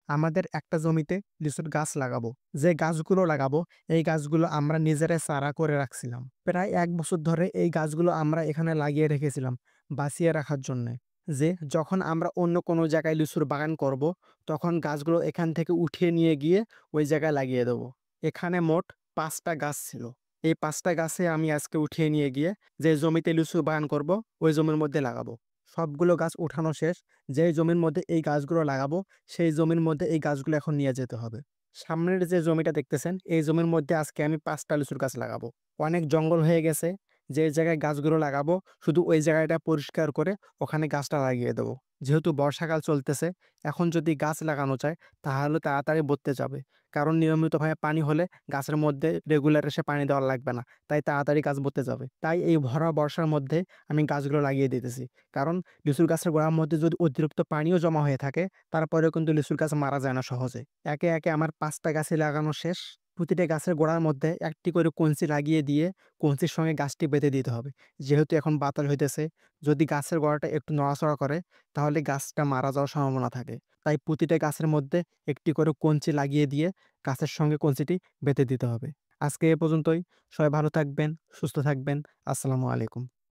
আমাদের একটা জমিতে লিচুর গাছ লাগাবো। যে গাছগুলো লাগাবো, এই গাছগুলো আমরা নিজেরাই চারা করে রাখছিলাম। প্রায় ১ বছর ধরে এই গাছগুলো আমরা এখানে লাগিয়ে রেখেছিলাম বাঁচিয়ে রাখার জন্যে। যে যখন আমরা অন্য কোনো জায়গায় লিচুর বাগান করব, তখন গাছগুলো এখান থেকে উঠিয়ে নিয়ে গিয়ে ওই জায়গায় লাগিয়ে দেবো। এখানে মোট ৫ টা গাছ ছিল। এই ৫ টা গাছে আমি আজকে উঠিয়ে নিয়ে গিয়ে যে জমিতে লিচুর বাগান করব, ওই জমির মধ্যে লাগাবো। সবগুলো গাছ উঠানো শেষ। যেই জমির মধ্যে এই গাছগুলো লাগাবো, সেই জমির মধ্যে এই গাছগুলো এখন নিয়ে যেতে হবে। সামনের যে জমিটা দেখতেছেন, এই জমির মধ্যে আজকে আমি ৫ টা লিচুর গাছ লাগাবো। অনেক জঙ্গল হয়ে গেছে। যে জায়গায় গাছগুলো লাগাবো, শুধু ওই জায়গাটা পরিষ্কার করে ওখানে গাছটা লাগিয়ে দেবো। যেহেতু বর্ষাকাল চলতেছে, এখন যদি গাছ লাগানো যায়, তাহলে তাড়াতাড়ি বর্তে যাবে। কারণ নিয়মিতভাবে পানি হলে গাছের মধ্যে রেগুলার এসে পানি দেওয়া লাগবে না। তাই তাড়াতাড়ি গাছ বর্তে যাবে। তাই এই ভরা বর্ষার মধ্যে আমি গাছগুলো লাগিয়ে দিতেছি। কারণ লিচুর গাছের গোড়ার মধ্যে যদি অতিরিক্ত পানিও জমা হয়ে থাকে, তারপরেও কিন্তু লিচুর গাছ মারা যায় না সহজে। একে, একে আমার ৫ টা গাছই লাগানো শেষ। প্রতিটা গাছের গোড়ার মধ্যে একটি করে কঞ্চি লাগিয়ে দিয়ে কঞ্চির সঙ্গে গাছটি বেঁধে দিতে হবে। যেহেতু এখন বাতাস হইতেছে, যদি গাছের গোড়াটা একটু নড়াচড়া করে, তাহলে গাছটা মারা যাওয়ার সম্ভাবনা থাকে। তাই প্রতিটা গাছের মধ্যে একটি করে কঞ্চি লাগিয়ে দিয়ে গাছের সঙ্গে কঞ্চিটি বেঁধে দিতে হবে। আজকে এ পর্যন্তই। সবাই ভালো থাকবেন, সুস্থ থাকবেন। আসসালামু আলাইকুম।